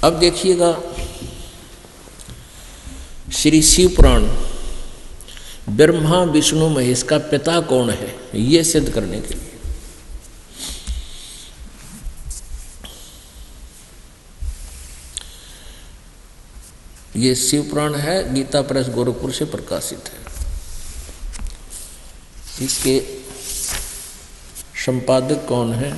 अब देखिएगा श्री शिव पुराण ब्रह्मा विष्णु महेश का पिता कौन है ये सिद्ध करने के लिए ये शिव पुराण है, गीता प्रेस गोरखपुर से प्रकाशित है। इसके संपादक कौन है?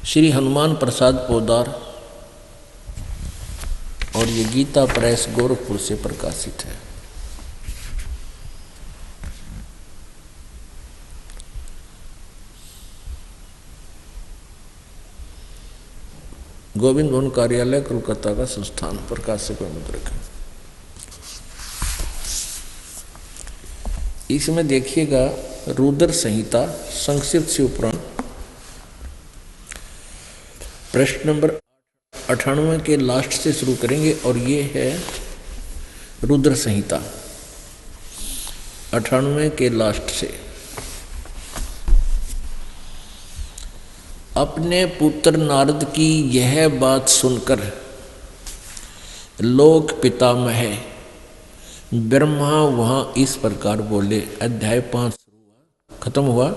श्री हनुमान प्रसाद पोदार, और ये गीता प्रेस गोरखपुर से प्रकाशित है। गोविंद भवन कार्यालय कोलकाता का संस्थान, प्रकाशक व मुद्रक है। इसमें देखिएगा रुद्र संहिता संक्षिप्त शिव पुराण प्रश्न नंबर 98 के लास्ट से शुरू करेंगे, और ये है रुद्र संहिता 98 के लास्ट से। अपने पुत्र नारद की यह बात सुनकर लोक पितामह ब्रह्मा वहाँ इस प्रकार बोले। अध्याय 5 खत्म हुआ,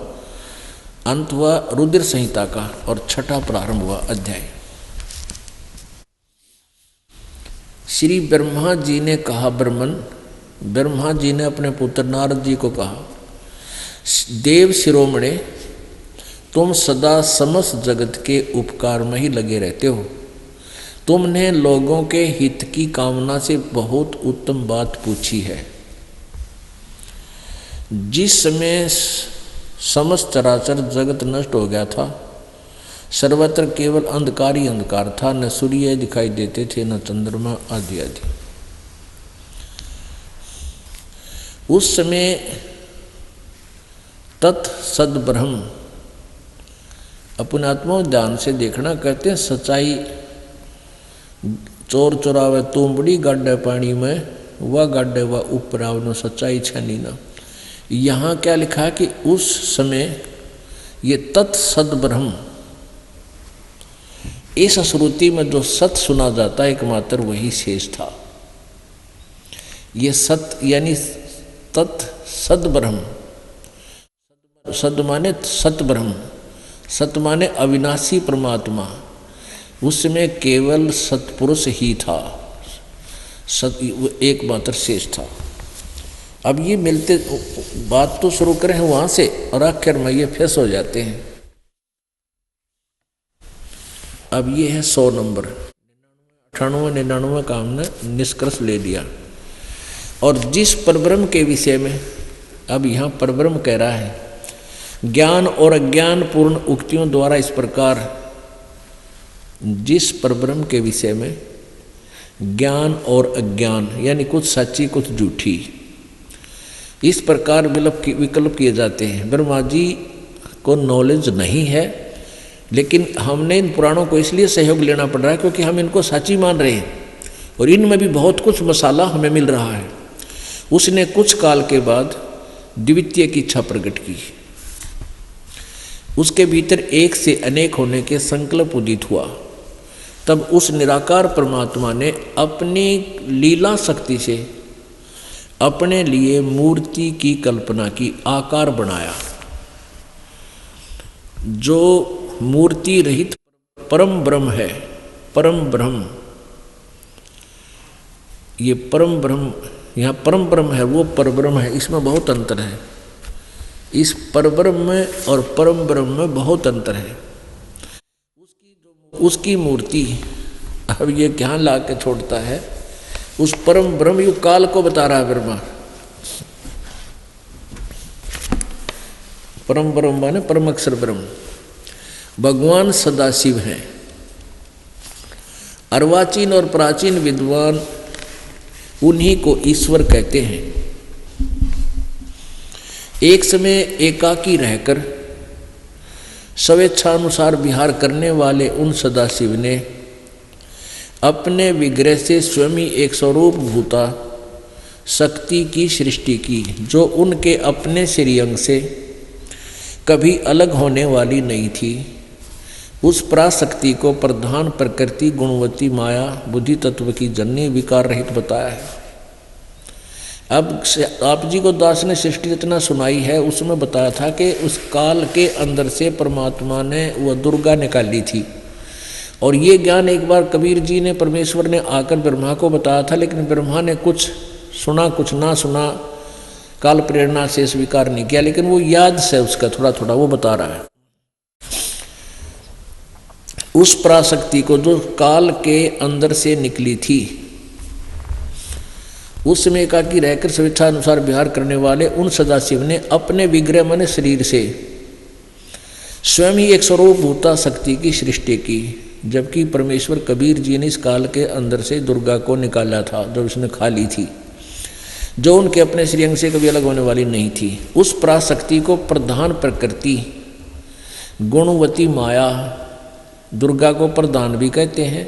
अंत हुआ रुद्र संहिता का, और छठा प्रारंभ हुआ अध्याय। श्री ब्रह्मा जी ने कहा, ब्रह्मा जी ने अपने पुत्र नारद जी को कहा, देव शिरोमणे, तुम सदा समस्त जगत के उपकार में ही लगे रहते हो। तुमने लोगों के हित की कामना से बहुत उत्तम बात पूछी है। जिस समय समस्त चराचर जगत नष्ट हो गया था, सर्वत्र केवल अंधकार ही अंधकार था, न सूर्य दिखाई देते थे न चंद्रमा आदि आदि। उस समय तत् सद ब्रह्म, अपने आत्मा ध्यान से देखना, कहते हैं सच्चाई चोर चोरावे तुमबड़ी गाड्डे पानी में, वह गाड्डे व ऊपर आवनो सच्चाई छनी ना। यहाँ क्या लिखा है कि उस समय ये तत्सद ब्रह्म, इस श्रुति में जो सत सुना जाता है एकमात्र वही शेष था। ये सत यानी तत्सद ब्रह्म, सद माने सत ब्रह्म, सत माने अविनाशी परमात्मा, उसमें केवल सत्पुरुष ही था, एकमात्र शेष था। अब ये मिलते बात तो शुरू करें वहाँ से, और आखिर में ये फेस हो जाते हैं। अब ये है 100 नंबर, 98 99 का हमने निष्कर्ष ले लिया। और जिस परब्रह्म के विषय में अब यहाँ परब्रह्म कह रहा है, ज्ञान और अज्ञान पूर्ण उक्तियों द्वारा इस प्रकार, जिस परब्रह्म के विषय में ज्ञान और अज्ञान यानी कुछ सच्ची कुछ झूठी, इस प्रकार विकल्प किए जाते हैं। ब्रह्मा जी को नॉलेज नहीं है, लेकिन हमने इन पुराणों को इसलिए सहयोग लेना पड़ रहा है क्योंकि हम इनको सच्ची मान रहे हैं, और इनमें भी बहुत कुछ मसाला हमें मिल रहा है। उसने कुछ काल के बाद द्वितीय की इच्छा प्रकट की, उसके भीतर एक से अनेक होने के संकल्प उदित हुआ। तब उस निराकार परमात्मा ने अपनी लीला शक्ति से अपने लिए मूर्ति की कल्पना की, आकार बनाया। जो मूर्ति रहित परम ब्रह्म है, परम ब्रह्म, ये परम ब्रह्म, यहाँ परम ब्रह्म है वो परब्रह्म है, इसमें बहुत अंतर है। इस परब्रह्म में और परम ब्रह्म में बहुत अंतर है। उसकी मूर्ति, अब ये क्या ला के छोड़ता है, उस परम ब्रह्म युग काल को बता रहा है ब्रह्मा। परम ब्रह्म माने परम अक्षर ब्रह्म, भगवान सदाशिव हैं। अर्वाचीन और प्राचीन विद्वान उन्हीं को ईश्वर कहते हैं। एक समय एकाकी रहकर स्वेच्छानुसार विहार करने वाले उन सदाशिव ने अपने विग्रह से स्वयं ही एक स्वरूप भूता शक्ति की सृष्टि की, जो उनके अपने श्रीअंग से कभी अलग होने वाली नहीं थी, उस पराशक्ति को प्रधान प्रकृति गुणवती माया बुद्धि तत्व की जननी विकार रहित बताया है। अब आप जी को दास ने सृष्टि रचना सुनाई है, उसमें बताया था कि उस काल के अंदर से परमात्मा ने वह दुर्गा निकाली थी। और ये ज्ञान एक बार कबीर जी ने परमेश्वर ने आकर ब्रह्मा को बताया था, लेकिन ब्रह्मा ने कुछ सुना कुछ ना सुना, काल प्रेरणा से स्वीकार नहीं किया। लेकिन वो याद से उसका थोड़ा थोड़ा वो बता रहा है। उस पराशक्ति को जो काल के अंदर से निकली थी, उस समय एकाकी रहकर स्वेच्छा अनुसार विहार करने वाले उन सदाशिव ने अपने विग्रह मन शरीर से स्वयं ही एक स्वरूप भूता शक्ति की सृष्टि की, जबकि परमेश्वर कबीर जी ने इस काल के अंदर से दुर्गा को निकाला था, जो उसने खा ली थी, जो उनके अपने श्रीअंग से कभी अलग होने वाली नहीं थी। उस पराशक्ति को प्रधान प्रकृति गुणवती माया, दुर्गा को प्रधान भी कहते हैं,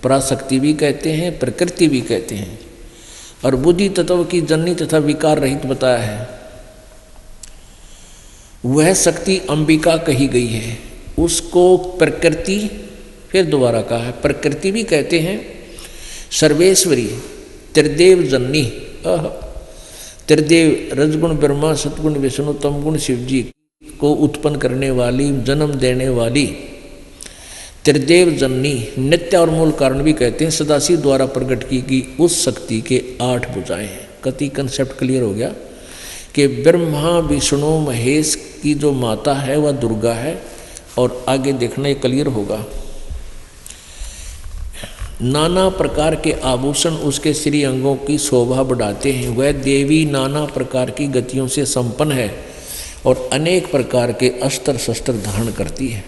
पराशक्ति भी कहते हैं, प्रकृति भी कहते हैं, और बुद्धि तत्व की जननी तथा विकार रहित बताया है। वह शक्ति अंबिका कही गई है। उसको प्रकृति, फिर दोबारा कहा है, प्रकृति भी कहते हैं, सर्वेश्वरी, त्रिदेव जननी, त्रिदेव रजगुण ब्रह्मा, सतगुण विष्णु, तमगुण शिव जी को उत्पन्न करने वाली, जन्म देने वाली त्रिदेव जननी, नित्य और मूल कारण भी कहते हैं। सदाशिव द्वारा प्रकट की गई उस शक्ति के 8 भुजाएं हैं। कति कंसेप्ट क्लियर हो गया कि ब्रह्मा विष्णु महेश की जो माता है वह दुर्गा है, और आगे देखना ये क्लियर होगा। नाना प्रकार के आभूषण उसके श्री अंगों की शोभा बढ़ाते हैं। वह देवी नाना प्रकार की गतियों से संपन्न है और अनेक प्रकार के अस्त्र शस्त्र धारण करती है।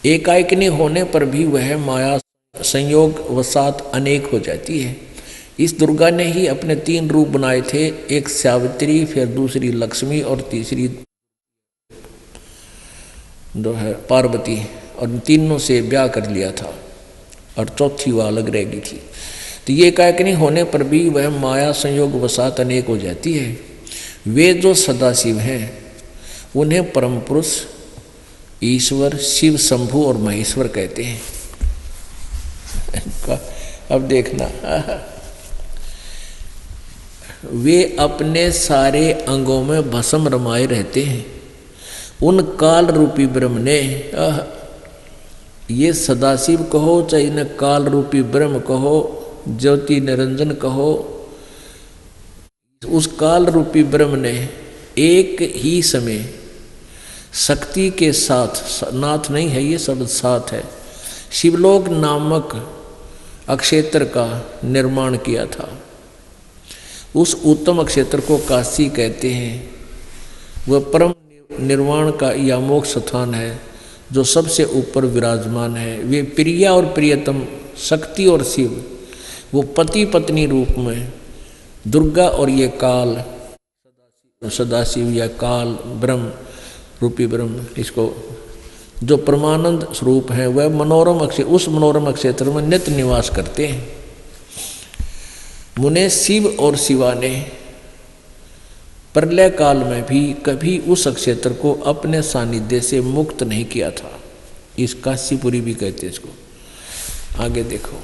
एकाएकनी होने पर भी वह माया संयोग वसात अनेक हो जाती है। इस दुर्गा ने ही अपने 3 रूप बनाए थे, एक सावित्री, फिर दूसरी लक्ष्मी और तीसरी जो है पार्वती, और तीनों से ब्याह कर लिया था, और चौथी वह अलग रह गई थी। तो ये एकाएकनी होने पर भी वह माया संयोग वसात अनेक हो जाती है। वे जो सदाशिव हैं उन्हें परम पुरुष, ईश्वर, शिव, शंभु और महेश्वर कहते हैं। अब देखना, वे अपने सारे अंगों में भस्म रमाए रहते हैं। उन काल रूपी ब्रह्म ने, ये सदाशिव कहो चाहे इन्हें काल रूपी ब्रह्म कहो, ज्योति निरंजन कहो, उस काल रूपी ब्रह्म ने एक ही समय शक्ति के साथ, नाथ नहीं है ये शब्द, साथ है, शिवलोक नामक अक्षेत्र का निर्माण किया था। उस उत्तम अक्षेत्र को काशी कहते हैं। वह परम निर्वाण का या मोक्ष स्थान है जो सबसे ऊपर विराजमान है। वे प्रिया और प्रियतम शक्ति और शिव, वो पति पत्नी रूप में दुर्गा और ये काल सदाशिव या काल ब्रह्म रूपी ब्रह्म, इसको जो परमानंद स्वरूप है वह मनोरम अक्षेत्र, उस मनोरम क्षेत्र में नित्य निवास करते हैं। मुने शिव और शिवा ने प्रलय काल में भी कभी उस क्षेत्र को अपने सानिध्य से मुक्त नहीं किया था। इस काशीपुरी भी कहते हैं इसको। आगे देखो,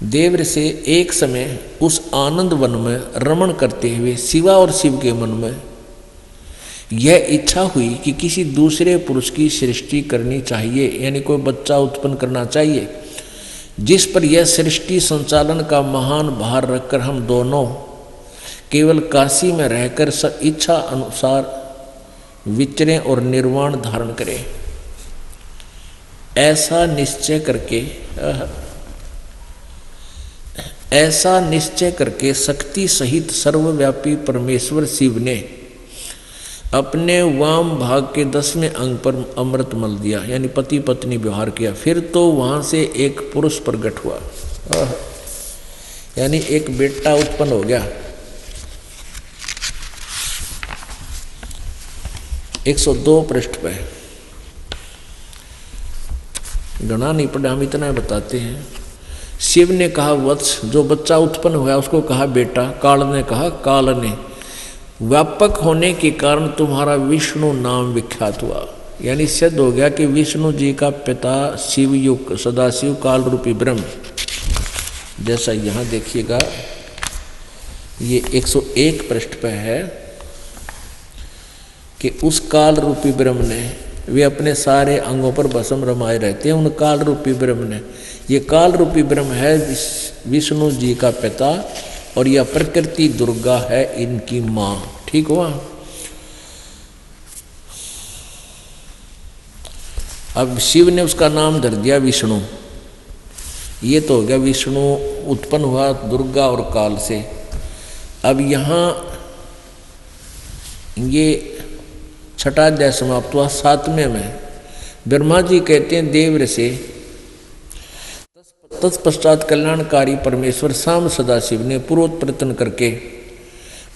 देव से एक समय उस आनंद वन में रमण करते हुए शिवा और शिव के मन में यह इच्छा हुई कि किसी दूसरे पुरुष की सृष्टि करनी चाहिए, यानी कोई बच्चा उत्पन्न करना चाहिए, जिस पर यह सृष्टि संचालन का महान भार रखकर हम दोनों केवल काशी में रहकर इच्छा अनुसार विचरें और निर्वाण धारण करें। ऐसा निश्चय करके शक्ति सहित सर्वव्यापी परमेश्वर शिव ने अपने वाम भाग के 10वें अंग पर अमृत मल दिया, यानी पति पत्नी व्यवहार किया। फिर तो वहां से एक पुरुष प्रकट हुआ, यानी एक बेटा उत्पन्न हो गया। 102 पृष्ठ पे, गणा नहीं पढ़ा, हम इतना बताते हैं। शिव ने कहा वत्स, जो बच्चा उत्पन्न हुआ उसको कहा बेटा। काल ने कहा, काल ने व्यापक होने के कारण तुम्हारा विष्णु नाम विख्यात हुआ। यानी सिद्ध हो गया कि विष्णु जी का पिता शिवयुग सदाशिव काल रूपी ब्रह्म, जैसा यहाँ देखिएगा ये 101 पृष्ठ पे है कि उस काल रूपी ब्रह्म ने, वे अपने सारे अंगों पर भस्म रमाए रहते हैं उन काल रूपी ब्रह्म ने। ये काल रूपी ब्रह्म है विष्णु जी का पिता और यह प्रकृति दुर्गा है इनकी माँ। ठीक हुआ। अब शिव ने उसका नाम धर दिया विष्णु। ये तो हो गया विष्णु उत्पन्न हुआ दुर्गा और काल से। अब यहाँ ये छठा अध्याय समाप्त हुआ। 7वें में ब्रह्मा जी कहते हैं देव से, तत्पश्चात कल्याणकारी परमेश्वर शाम सदाशिव ने पूर्वोत्प्रतन करके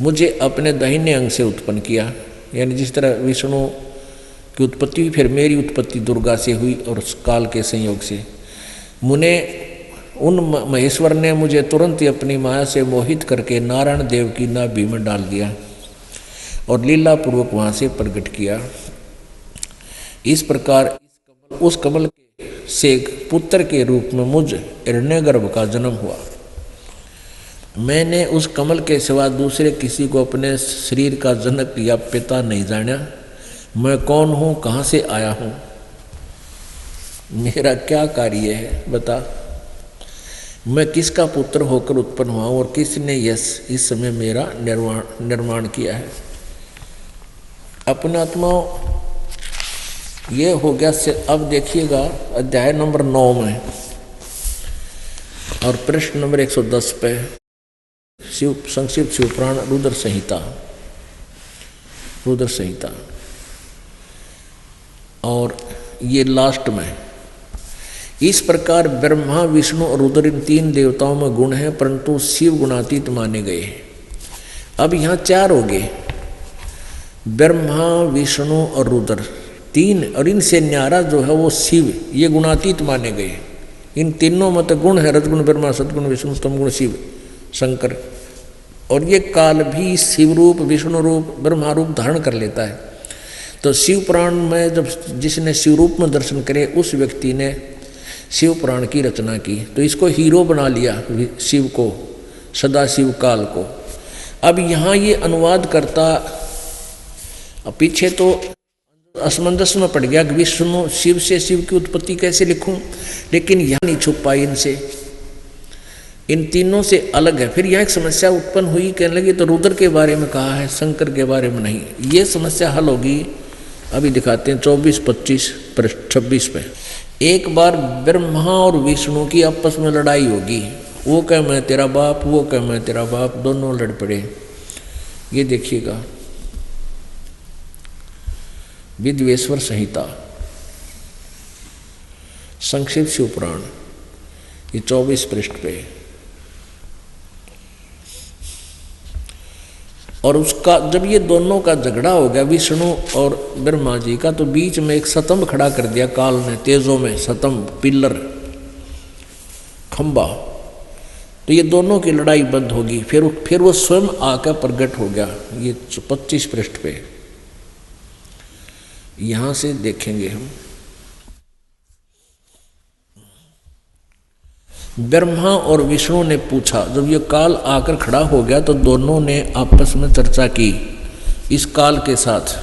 मुझे अपने दाहिने अंग से उत्पन्न किया। यानी जिस तरह विष्णु की उत्पत्ति हुई, फिर मेरी उत्पत्ति दुर्गा से हुई और उस काल के संयोग से मुने उन महेश्वर ने मुझे तुरंत ही अपनी माया से मोहित करके नारायण देव की नाभि में डाल दिया और लीला पूर्वक वहाँ से प्रकट किया। इस प्रकार उस कमल से पुत्र के रूप में मुझ हिरण्यगर्भ का जन्म हुआ। मैंने उस कमल के सिवा दूसरे किसी को अपने शरीर का जनक या पिता नहीं जाना। मैं कौन हूँ, कहाँ से आया हूँ, मेरा क्या कार्य है बता, मैं किसका पुत्र होकर उत्पन्न हुआ और किसने इस समय मेरा निर्माण किया है। अपने आत्माओं ये हो गया। अब देखिएगा अध्याय नंबर 9 में और प्रश्न नंबर 110 पे संक्षिप्त शिवपुराण रुद्र संहिता और ये लास्ट में इस प्रकार ब्रह्मा विष्णु और रुद्र इन 3 देवताओं में गुण हैं, परंतु शिव गुणातीत माने गए हैं। अब यहाँ 4 हो गए, ब्रह्मा विष्णु और रुद्र 3, और इनसे न्यारा जो है वो शिव, ये गुणातीत माने गए। इन तीनों में तो गुण है, रजगुण ब्रह्मा, सदगुण विष्णु, तमगुण शिव शंकर। और ये काल भी शिव रूप विष्णु रूप ब्रह्मा रूप धारण कर लेता है। तो शिव पुराण में जब जिसने शिव रूप में दर्शन करे उस व्यक्ति ने शिव पुराण की रचना की, तो इसको हीरो बना लिया शिव को, सदाशिव काल को। अब यहाँ ये अनुवाद करता, पीछे तो असमंजस में पड़ गया कि विष्णु शिव से शिव की उत्पत्ति कैसे लिखूं, लेकिन यहाँ नहीं छुप पाई इनसे, इन तीनों से अलग है। फिर यहाँ एक समस्या उत्पन्न हुई, कहने लगी तो रुद्र के बारे में कहा है, शंकर के बारे में नहीं। ये समस्या हल होगी, अभी दिखाते हैं 24, 25, 26 पे। एक बार ब्रह्मा और विष्णु की आपस में लड़ाई होगी, वो कह मैं तेरा बाप, वो कह मैं तेरा बाप, दोनों लड़ पड़े। ये देखिएगा विद्वेश्वर संहिता संक्षिप्त शिवपुराण, ये 24 पृष्ठ पे। और उसका जब ये दोनों का झगड़ा हो गया विष्णु और ब्रह्मा जी का, तो बीच में एक स्तंभ खड़ा कर दिया काल ने, तेजों में स्तंभ, पिलर, खंबा। तो ये दोनों की लड़ाई बंद होगी। फिर वो स्वयं आकर प्रकट हो गया। ये 25 पृष्ठ पे यहां से देखेंगे हम। ब्रह्मा और विष्णु ने पूछा, जब ये काल आकर खड़ा हो गया तो दोनों ने आपस में चर्चा की इस काल के साथ।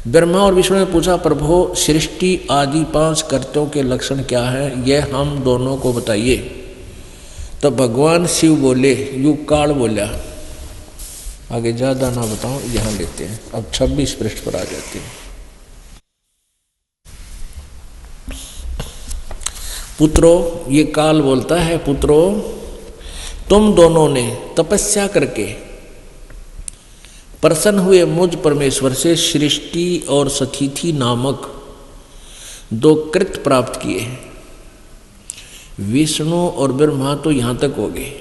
ब्रह्मा और विष्णु ने पूछा, प्रभु सृष्टि आदि 5 कर्तों के लक्षण क्या है, यह हम दोनों को बताइए। तो भगवान शिव बोले, युग काल बोला, आगे ज़्यादा ना बताऊं, यहाँ लेते हैं। अब 26 पृष्ठ पर आ जाते हैं। पुत्रो, ये काल बोलता है, पुत्रो तुम दोनों ने तपस्या करके प्रसन्न हुए मुझ परमेश्वर से सृष्टि और सतिथि नामक 2 कृत प्राप्त किए। विष्णु और ब्रह्मा तो यहाँ तक हो गए,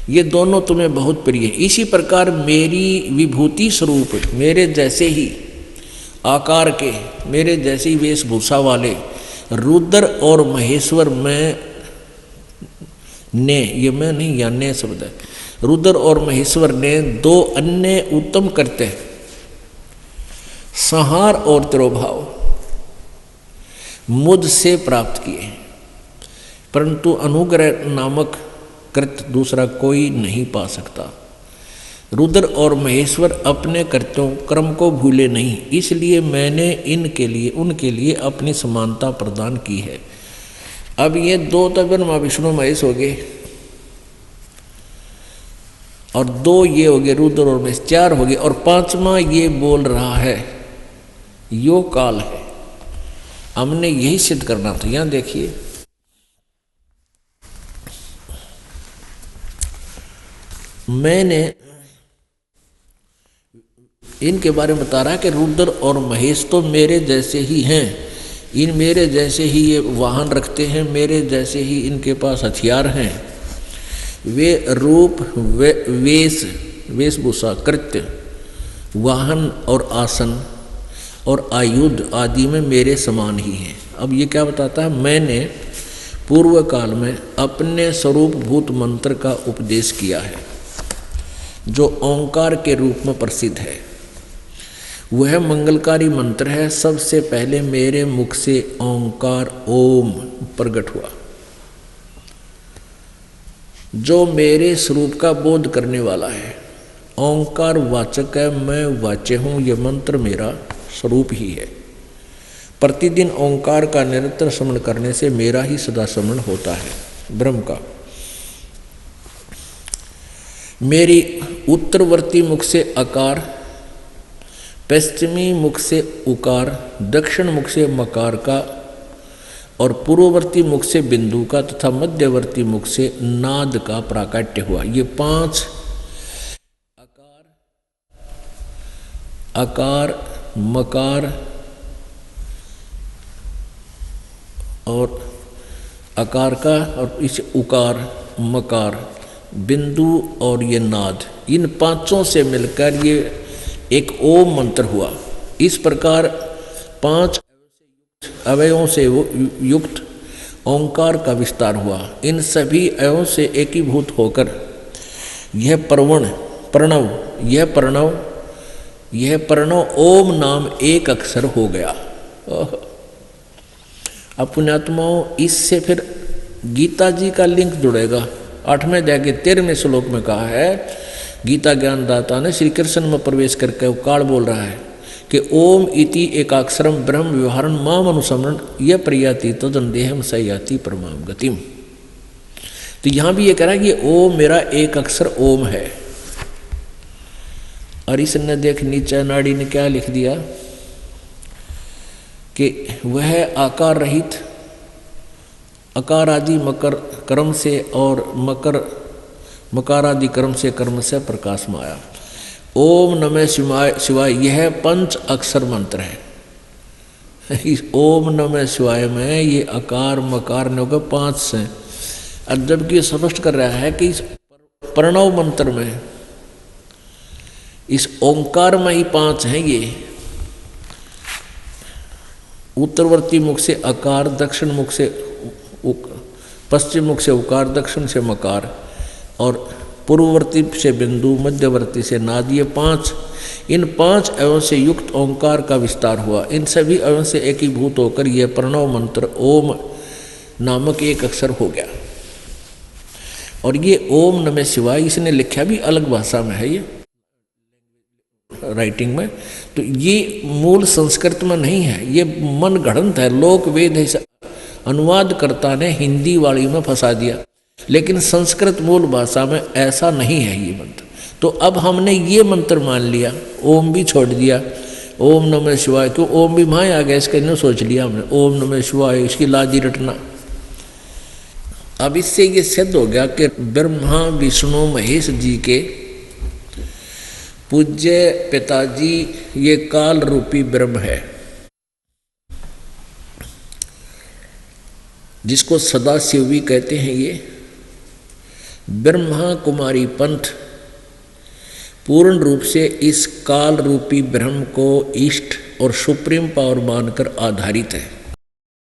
ये दोनों तुम्हें बहुत प्रिय। इसी प्रकार मेरी विभूति स्वरूप, मेरे जैसे ही आकार के, मेरे जैसी वेशभूषा वाले रुद्र और महेश्वर ने, ये मैं नहीं, या ने शब्द है, रुद्र और महेश्वर ने 2 अन्य उत्तम करते संहार और तिरोभाव मुझसे प्राप्त किए, परंतु अनुग्रह नामक कृत्य दूसरा कोई नहीं पा सकता। रुद्र और महेश्वर अपने कृत्यों कर्म को भूले नहीं, इसलिए मैंने इनके लिए उनके लिए अपनी समानता प्रदान की है। अब ये दो तो ब्रह्मा विष्णु महेश हो गए, और दो ये हो गए रुद्र और महेश, चार हो गए, और पांचवा ये बोल रहा है यो काल है। हमने यही सिद्ध करना था। यहां देखिए, मैंने इनके बारे में बता रहा है कि रुद्र और महेश तो मेरे जैसे ही हैं, इन मेरे जैसे ही ये वाहन रखते हैं, मेरे जैसे ही इनके पास हथियार हैं। वे रूप वेशभूषा कृत्य वाहन और आसन और आयुध आदि में मेरे समान ही हैं। अब ये क्या बताता है, मैंने पूर्व काल में अपने स्वरूप भूत मंत्र का उपदेश किया है, जो ओंकार के रूप में प्रसिद्ध है। वह मंगलकारी मंत्र है। सबसे पहले मेरे मुख से ओंकार ओम प्रकट हुआ, जो मेरे स्वरूप का बोध करने वाला है। ओंकार वाचक है, मैं वाच्य हूँ। यह मंत्र मेरा स्वरूप ही है। प्रतिदिन ओंकार का निरंतर स्मरण करने से मेरा ही सदा स्मरण होता है ब्रह्म का। मेरी उत्तरवर्ती मुख से अकार, पश्चिमी मुख से उकार, दक्षिण मुख से मकार का और पूर्ववर्ती मुख से बिंदु का तथा मध्यवर्ती मुख से नाद का प्राकट्य हुआ। ये पांच अकार, मकार और अकार का और इस उकार, मकार, बिंदु और ये नाद, इन पांचों से मिलकर ये एक ओम मंत्र हुआ। इस प्रकार पांच अवयवों से युक्त ओंकार का विस्तार हुआ। इन सभी अवयवों से एकीभूत होकर यह प्रणव ओम नाम एक अक्षर हो गया। अब पुण्यात्माओं, इससे फिर गीता जी का लिंक जुड़ेगा। 8वें अध्याय के 13वें श्लोक में कहा है, गीता ज्ञानदाता ने श्री कृष्ण में प्रवेश करके काल बोल रहा है कि ओम इति एकाक्षरम ब्रह्म व्यवहारन माम अनुसमरण यह प्रयाति तदन देहम सयाति परमाम गतिम। तो यहां भी ये कह रहा है कि ओम मेरा एक अक्षर ओम है। और इसने देख नीचे नाड़ी ने क्या लिख दिया कि वह आकार रहित अकार आदि मकर कर्म से और मकार आदि कर्म से कर्म से प्रकाश में आया। ओम नमः शिवाय यह पंच अक्षर मंत्र है। इस ओम नमः शिवाय में ये अकार मकार ने होकर 5 से, और जबकि स्पष्ट कर रहा है कि इस प्रणव मंत्र में इस ओंकार में ही 5 हैं। ये उत्तरवर्ती मुख से अकार, दक्षिण मुख से पश्चिम मुख से उकार, दक्षिण से मकार और पूर्ववर्ती से बिंदु, मध्यवर्ती से नाद, ये 5, इन 5 अवयवों से युक्त ओंकार का विस्तार हुआ। इन सभी अवयवों से एकीभूत होकर यह प्रणव मंत्र ओम नामक एक अक्षर हो गया। और ये ओम नमः शिवाय इसने लिखा भी अलग भाषा में है, ये राइटिंग में। तो ये मूल संस्कृत में नहीं है, ये मन गढ़ंत है, लोक वेद है। अनुवादकर्ता ने हिंदी वाली में फंसा दिया, लेकिन संस्कृत मूल भाषा में ऐसा नहीं है ये मंत्र। तो अब हमने ये मंत्र मान लिया, ओम भी छोड़ दिया। ओम नमः शिवाय, क्यों ओम भी वहाँ आ गया, इसके नहीं सोच लिया हमने ओम नमः शिवाय, इसकी लाजी रटना। अब इससे ये सिद्ध हो गया कि ब्रह्मा विष्णु महेश जी के पूज्य पिताजी ये काल रूपी ब्रह्म है, जिसको सदाशिव भी कहते हैं। ये ब्रह्मा कुमारी पंथ पूर्ण रूप से इस काल रूपी ब्रह्म को इष्ट और सुप्रीम पावर मानकर आधारित है।